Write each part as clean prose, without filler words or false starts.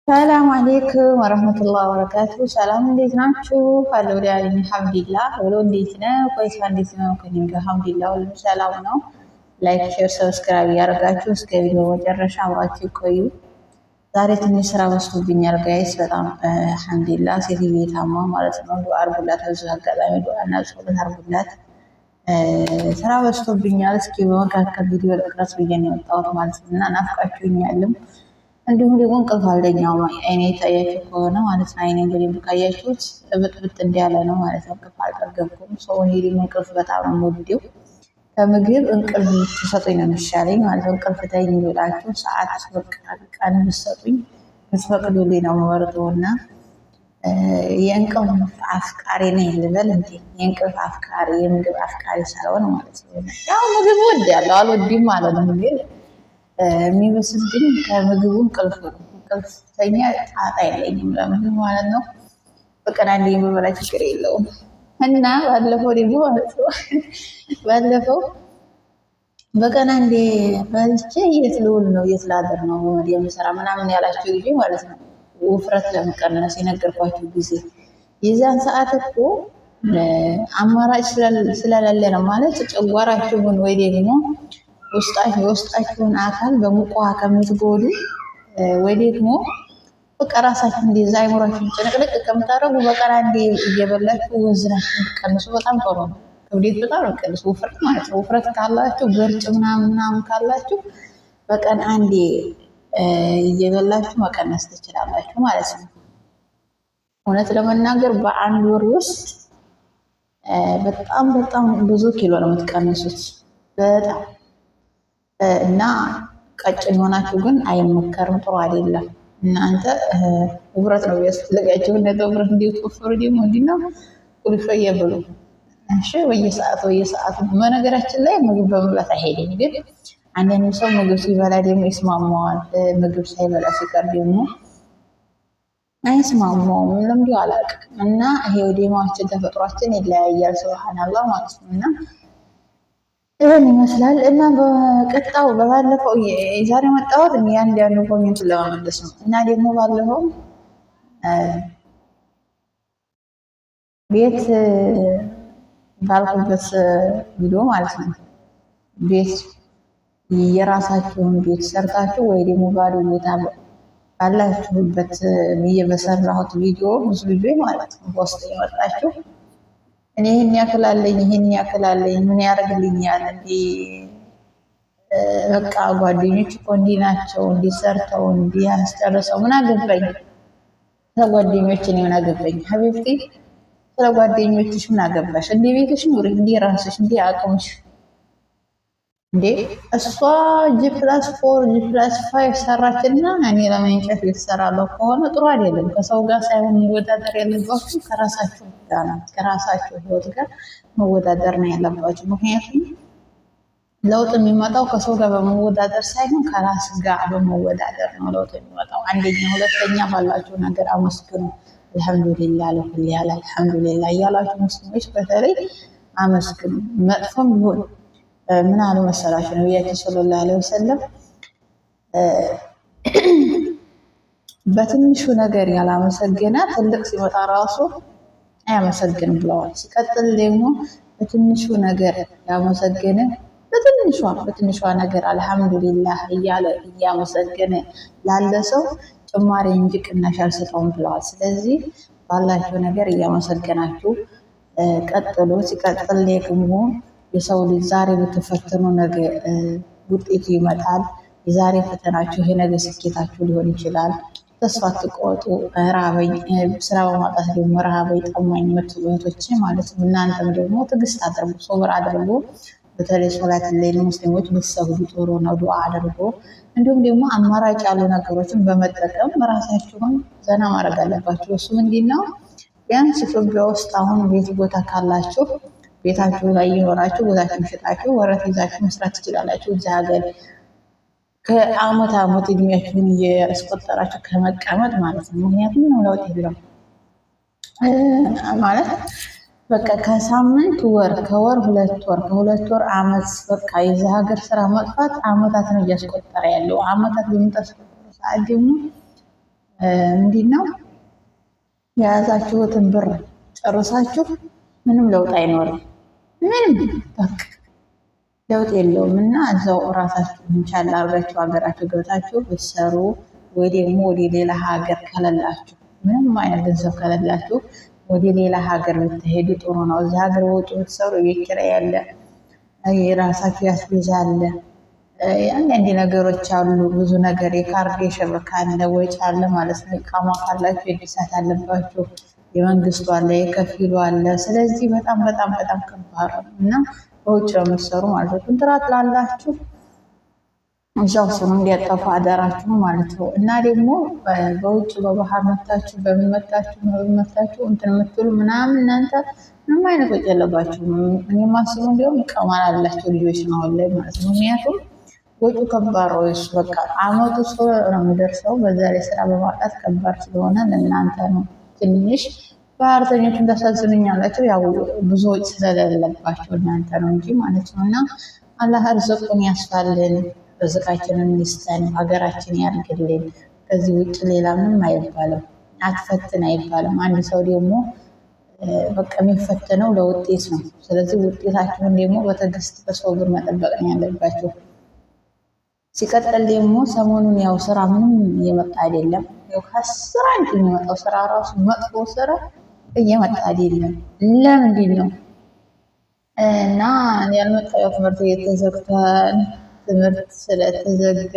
ሰላም አሌይኩም ወረህመቱላህ ወበረካቱ። ሰላም እንዴት ናችሁ? አለሁ ደህና ነኝ አልሐምዱሊላህ። ብሎ እንዴት ነው? ቆይታ እንዴት ነው? ከእኔ ጋር አልሐምዱሊላህ ሁሉም ሰላም ነው። ላይክ፣ ሼር፣ ሰብስክራይብ እያደረጋችሁ እስከ ቪዲዮ መጨረሻ አብራችሁ ቆዩ። ዛሬ ትንሽ ስራ በዝቶብኛል ጋይስ፣ በጣም አልሐምዱሊላህ። ሴትዬ ታማ ማለት ነው። ዱዓ አድርጉላት። በዚህ አጋጣሚ ዱዓ እና ጸሎት አድርጉላት። ስራ በዝቶብኛል። እስኪ በመካከል ቪዲዮ ልቅረጽ ብዬ ነው የወጣሁት ማለት ነው እና ናፍቃችሁኛልም እንዲሁም ደግሞ እንቅልፍ አልተኛም። አይኔ ታያችሁ ከሆነ ማለት ነው። አይኔ እንግዲህ ካያችሁት ብጥብጥ እንዲያለ ነው ማለት ነው። እንቅልፍ አልጠገብኩም። ሰው ይሄ ደግሞ እንቅልፍ በጣም ነው የምወደው። ከምግብ እንቅልፍ ትሰጡኝ ነው የሚሻለኝ ማለት ነው። እንቅልፍ ተይኝ ብላችሁ ሰዓት በቃ ቀን ብትሰጡኝ ብትፈቅዱልኝ ነው የምመርጠው እና የእንቅልፍ አፍቃሪ ነኝ ልበል እንዴ? የእንቅልፍ አፍቃሪ የምግብ አፍቃሪ ሳይሆን ማለት ነው። ያው ምግብ ወዳለሁ አልወድም ማለት ነው ግን የሚበስብኝ ከምግቡ እንቅልፍ ነው። እንቅልፍተኛ ጣጣ የለኝም ለምግብ ማለት ነው። በቀን አንዴ የምበላ ችግር የለውም እና ባለፈው ደግሞ ማለት ነው ባለፈው በቀን አንዴ በልቼ የት ልውል ነው የት ላድር ነው የምሰራ ምናምን ያላችሁ ጊዜ ማለት ነው። ውፍረት ለመቀነስ የነገርኳችሁ ጊዜ የዛን ሰዓት እኮ አማራጭ ስለሌለ ነው ማለት ጨጓራችሁን ወይ ደግሞ የውስጣችሁን አካል በሙቅ ውሃ ከምትጎዱ ወይ ደግሞ በቃ ራሳችሁ እንደዛ አይምሯችሁን ጭንቅልቅ ከምታደርጉ በቀን አንዴ እየበላችሁ ወዝናችሁን ትቀንሱ። በጣም ጥሩ ነው። ክብደት በጣም ቀንሱ። ውፍረት ማለት ነው። ውፍረት ካላችሁ ገርጭ ምናምን ካላችሁ በቀን አንዴ እየበላችሁ መቀነስ ትችላላችሁ ማለት ነው። እውነት ለመናገር በአንድ ወር ውስጥ በጣም ብዙ ኪሎ ነው የምትቀንሱት በጣም እና ቀጭን ሆናችሁ ግን አይመከርም፣ ጥሩ አይደለም። እናንተ ውፍረት ነው ያስፈልጋችሁ። እንደ ውፍረት እንዲወፍሩ ደግሞ እንዲነው ቁልፍ እየብሉ እሺ፣ በየሰዓቱ በነገራችን ላይ ምግብ በመብላት አይሄድም። ግን አንዳንድ ሰው ምግብ ሲበላ ደግሞ ይስማማዋል፣ ምግብ ሳይበላ ሲቀር ደግሞ አይስማማውም። ለምዶ አላውቅም። እና ይሄ ወዲማችን ተፈጥሯችን ይለያያል። ሱብሃንአላህ ማለት ነው እና ይህን ይመስላል እና በቀጣው በባለፈው ዛሬ መጣሁት አንድ ኮሜንት ለመመለስ ነው እና ደግሞ ባለፈው ቤት ባልኩበት ቪዲዮ ማለት ነው ቤት የራሳችሁን ቤት ሰርታችሁ ወይ ደግሞ ባዶ ቦታ ባላችሁበት ብዬ በሰራሁት ቪዲዮ ብዙ ልጆች ማለት ነው በውስጥ የመጣችሁ እኔ ይሄን ያክላለኝ ምን ያደርግልኛል እንዴ? በቃ ጓደኞች እኮ እንዲህ ናቸው፣ እንዲሰርተው እንዲያስጨርሰው ምን አገባኝ? ስለ ጓደኞች እኔ ምን አገባኝ? ሀቢብቲ ስለ ጓደኞችሽ ምን አገባሽ? እንደ ቤትሽ ኑሪ፣ እንደ ራስሽ፣ እንደ አቅምሽ። እንዴ እሷ +4 +5 ሰራችና እኔ ለመንጨት የተሰራለው ከሆነ ጥሩ አይደለም። ከሰው ጋር ሳይሆን መወዳደር ያለባችሁ ከራሳችሁ ጋር ነው። ከራሳችሁ ህይወት ጋር መወዳደር ነው ያለባችሁ። ምክንያቱም ለውጥ የሚመጣው ከሰው ጋር በመወዳደር ሳይሆን ከራስ ጋር በመወዳደር ነው ለውጥ የሚመጣው። አንደኛ፣ ሁለተኛ ባላችሁ ነገር አመስግኑ። አልሐምዱሊላህ ለሁሉ ያለ አልሐምዱሊላህ እያላችሁ ሙስሊሞች በተለይ አመስግኑ። መጥፎም ይሁን ምን አሉ መሰላችሁ ነብያችን ሰለላሁ ዐለይሂ ወሰለም በትንሹ ነገር ያላመሰገነ ትልቅ ሲመጣ ራሱ አያመሰግንም ብለዋል። ሲቀጥል ደግሞ በትንሹ ነገር ያመሰገነ በትንሿ ነገር አልሐምዱሊላህ እያለ እያመሰገነ ላለ ሰው ጭማሪ እንጂ ቅናሽ አልሰጠውም ብለዋል። ስለዚህ ባላችሁ ነገር እያመሰገናችሁ ቀጥሉ። ሲቀጥል ደግሞ የሰው ልጅ ዛሬ ብትፈተኑ ነገ ውጤቱ ይመጣል። የዛሬ ፈተናችሁ የነገ ስኬታችሁ ሊሆን ይችላል። ተስፋ አትቆርጡ። ራበኝ ስራ በማጣት ደግሞ ራበኝ ጠማኝ የምትሉ እህቶች ማለት ነው። እናንተም ደግሞ ትዕግስት አድርጉ፣ ሶብር አድርጉ። በተለይ ሶላት ላይ ሙስሊሞች ብትሰግዱ ጥሩ ነው። ዱዓ አድርጎ እንዲሁም ደግሞ አማራጭ ያሉ ነገሮችን በመጠቀም ራሳችሁን ዘና ማድረግ አለባችሁ። እሱ ምንድን ነው? ቢያንስ ኢትዮጵያ ውስጥ አሁን ቤት ቦታ ካላችሁ ቤታችሁ ላይ እየኖራችሁ ቦታችሁን ሽጣችሁ ወረት ይዛችሁ መስራት ትችላላችሁ። እዚህ ሀገር ከአመት እድሜያችሁን እያስቆጠራችሁ ከመቀመጥ ማለት ነው። ምክንያቱም ነው ለውጥ የለም ማለት በቃ ከሳምንት ወር፣ ከወር 2 ወር፣ ከ2 ወር አመት በቃ የዚህ ሀገር ስራ መጥፋት አመታት ነው እያስቆጠረ ያለው። አመታት በምታስቆጠሩ ሰዓት ደግሞ ምንድን ነው የያዛችሁትን ብር ጨርሳችሁ ምንም ለውጥ አይኖርም። ምንም በቃ ለውጥ የለውም። እና እዛው እራሳችሁ እንቻላ አርጋችሁ ሀገራችሁ ገብታችሁ ብትሰሩ ወይ ደግሞ ወደ ሌላ ሀገር ከሌላችሁ ምንም አይነት ገንዘብ ከሌላችሁ ወደ ሌላ ሀገር ብትሄዱ ጥሩ ነው። እዚህ ሀገር በውጭ ብትሰሩ የቤት ኪራይ ያለ፣ የራሳችሁ ያስቤዛ አለ፣ አንዳንድ ነገሮች አሉ። ብዙ ነገር የካርድ የሸበካ አለ፣ ወጪ አለ ማለት ነው። ኢቃማ ካላችሁ የእድሳት አለባችሁ፣ የመንግስቱ አለ፣ የከፊሉ አለ። ስለዚህ በጣም በጣም በጣም ከባድ ነው እና በውጭ ነው የምትሰሩ ማለት ነው። ኮንትራት ላላችሁ እዛው ስሩ እንዲያጠፉ አደራችሁ ማለት ነው። እና ደግሞ በውጭ በባህር መታችሁ በመታችሁ እንትን የምትሉ ምናምን እናንተ ምንም አይነት ወጪ የለባችሁም። እኔ ማስበው እንዲሁም ኢቃማ ላላቸው ልጆች ነው አሁን ላይ ማለት ነው። ምክንያቱም ወጪ ከባድ ነው። እሱ በቃ አመቱ ሰው ነው የሚደርሰው። በዛ ላይ ስራ በማጣት ከባድ ስለሆነ ለእናንተ ነው ትንሽ ባህርተኞችን ታሳዝኑኛላችሁ። ያው ብዙ ወጪ ስለሌለባቸው እናንተ ነው እንጂ ማለት ነው። እና አላህ ርዝቁን ያስፋልን፣ ርዝቃችንን ይስጠን፣ ሀገራችን ያርግልን። ከዚህ ውጭ ሌላ ምንም አይባልም። አትፈትን አይባልም። አንድ ሰው ደግሞ በቃ የሚፈተነው ለውጤት ነው። ስለዚህ ውጤታችሁን ደግሞ በትዕግስት በሰው ብር መጠበቅ ነው ያለባችሁ። ሲቀጥል ደግሞ ሰሞኑን ያው ስራ ምንም እየመጣ አይደለም። ያው ከስራ አንድ የሚመጣው ስራ ራሱ መጥፎ ስራ እየመጣ አይደለም። ለምንድን ነው? እና ያልመጣው ትምህርት ቤት ተዘግቷል። ትምህርት ስለተዘጋ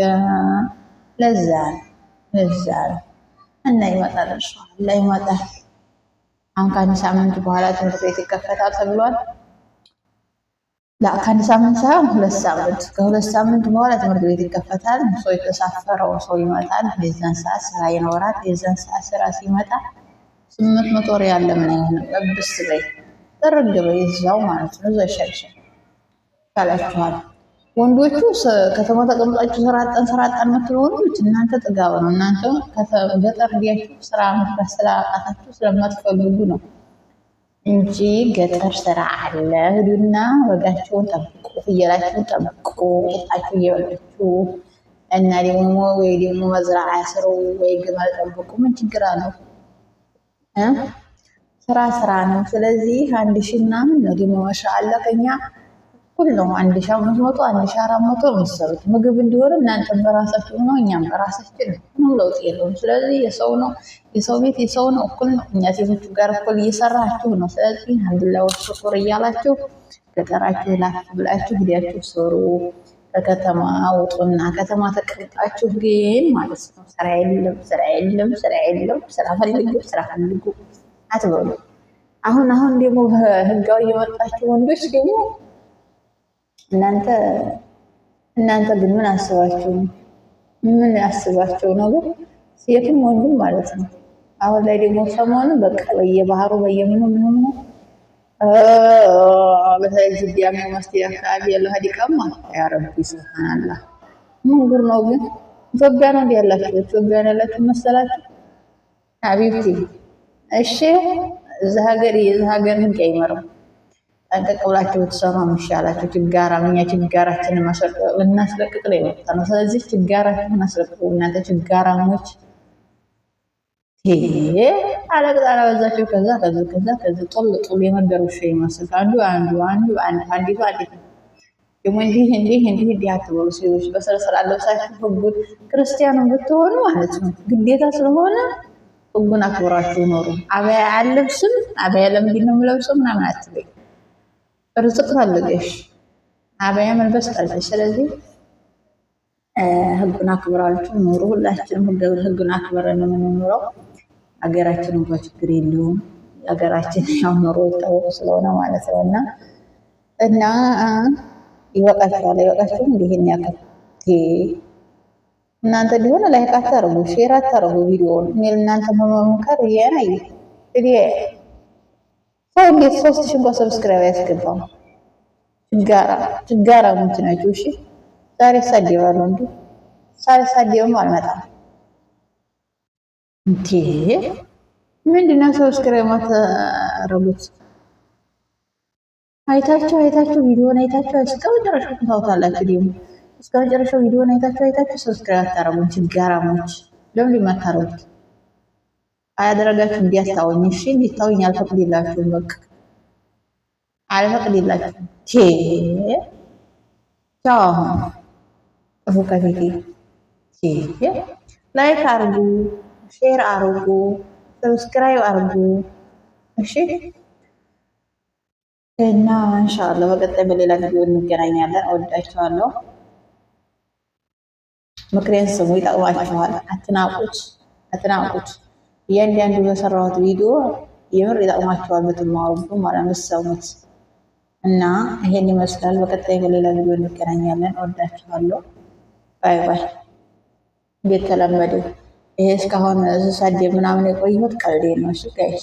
ለዛ ነው እና ይመጣል። ኢንሻአላህ ይመጣል። አሁን ከአንድ ሳምንት በኋላ ትምህርት ቤት ይከፈታል ተብሏል። ከአንድ ሳምንት ሳይሆን 2 ሳምንት፣ ከ2 ሳምንት በኋላ ትምህርት ቤት ይከፈታል። ሰው የተሳፈረው ሰው ይመጣል። የዛን ሰዓት ስራ ይኖራል። የዛን ሰዓት ስራ ሲመጣ 800 ሪያል ለምን አይሆንም? ለብስ በይ ጥርግ በይ እዛው ማለት ነው። እዛው ይሻልሻል ካላችኋል። ወንዶቹ ከተማ ተቀምጣችሁ ስራ አጣን የምትሉ ወንዶች እናንተ ጥጋብ ነው። እናንተ ገጠር ሄዳችሁ ስራ መስራት ስላቃታችሁ ስለማትፈልጉ ነው እንጂ ገጠር ስራ አለ። ሂዱና በጋችሁን ጠብቁ፣ ፍየላችሁን ጠብቁ፣ ቂጣችሁ እየበላችሁ እና ደግሞ ወይ ደግሞ መዝራዓ ስሩ ወይ ግመል ጠብቁ። ምን ችግር አለው? ስራ ነው። ስለዚህ 1000 ምናምን ነው ደግሞ ማሻአላ ከኛ እኩል ነው። 1500 1400 የምትሰሩት ምግብ እንዲሆን እናንተም በራሳችሁ ነው፣ እኛም በራሳችን ነው። ለውጥ የለውም። ስለዚህ የሰው ነው፣ የሰው ቤት የሰው ነው፣ እኩል ነው። እኛ ሴቶቹ ጋር እኩል እየሰራችሁ ነው። ስለዚህ አልሐምዱሊላህ ወሽኩር እያላችሁ ገጠራችሁ ላፍ ብላችሁ ሂዳችሁ ስሩ። ከከተማ ውጡና ከተማ ተቀምጣችሁ ግን ማለት ነው ስራ የለም ስራ ፈልጉ አትበሉ። አሁን ደግሞ ህጋዊ የወጣችሁ ወንዶች ደግሞ እናንተ ግን ምን አስባችሁ ነው? ግን ሴትም ወንድም ማለት ነው። አሁን ላይ ደግሞ ሰሞኑን በቃ በየባህሩ በየምኑ ነው በተለይ ጅዲያም መስጊድ አካባቢ ያለው ሀዲቃማ ያ ረቢ ሱብሃንአላህ ምን ጉር ነው? ግን ኢትዮጵያ ነው ያላችሁ፣ ኢትዮጵያ ነው ያላችሁ መሰላችሁ ሀቢብቲ። እሺ እዛ ሀገር ህግ አይመርም። ጠንቀቅ ብላችሁ ብትሰሩ የሚሻላችሁ። እኛ ችጋራችንን ልናስለቅቅ ላይ ወጣ ነው። ስለዚህ ችጋራችንን አስለቅቁ እናንተ ችጋራሞች። አለቅጣላ በዛቸው ከዛ ጦል የመንደር ውሻ ይመስል አንዲቱ ደግሞ እንዲህ አትበሉ ሴቶች። በስነ ለብሳችሁ ህጉን ክርስቲያኑን ብትሆኑ ማለት ነው ግዴታ ስለሆነ ህጉን አክብራችሁ ኖሩ። አበያ አልለብስም፣ አበያ ለምንድን ነው የምለብሰው ምናምን አትበይ። ርዝቅ ፈልገሽ አበያ መልበስ ጠልተሽ። ስለዚህ ህጉን አክብራችሁ ኑሩ። ሁላችንም ህጉን አክብረን ነው የምንኖረው። ሀገራችን እንኳን ችግር የለውም። ሀገራችን ያው ኑሮ ይታወቅ ስለሆነ ማለት ነው። እና ይበቃችኋል። እንዲህን ያክል እናንተ ሊሆን ላይክ አታርጉ፣ ሼር አታርጉ ቪዲዮውን። እኔ ለእናንተ መመከር ይያናይ ሰው እንዴት 3000 እንኳን ሰብስክራይብ ያስገባው? ችጋራ ሙት ናቸው። እሺ ዛሬ ሳደባለሁ እንዴ? ሳልሳደብም አልመጣም እንዴ? ምንድነው ሰብስክራይብ ማታረጉት? አይታችሁ ቪዲዮውን አይታችሁ እስከ መጨረሻው ታውታላችሁ። ደግሞ እስከ መጨረሻው ቪዲዮውን አይታችሁ ሰብስክራይብ አታረጉም። ችጋራሞች ለምን ማታረጉት? አያደረጋችሁ እንዲያስታውኝ እሺ እንዲታውኝ አልፈቅድላችሁም። በቃ አልፈቅድላችሁም። ቻው ጥፉ ከፊቴ። ላይክ አርጉ፣ ሼር አርጉ፣ ሰብስክራይብ አርጉ እሺ። እና ኢንሻአላህ በቀጣይ በሌላ ቪዲዮ እንገናኛለን። እወዳችኋለሁ። ምክሬን ስሙ፣ ይጠቅማችኋል። አትናቁት፣ አትናቁት። እያንዳንዱ በሰራሁት ቪዲዮ የምር ይጠቅማችኋል ብትማሩበት ማለት ነው ብትሰሙት። እና ይሄን ይመስላል። በቀጣይ በሌላ ቪዲዮ እንገናኛለን። እወዳችኋለሁ። ባይ ባይ። እንደተለመደው ይሄ እስካሁን ስሳደብ ምናምን የቆየሁት ቀልዴ ነው። እሺ ጋይስ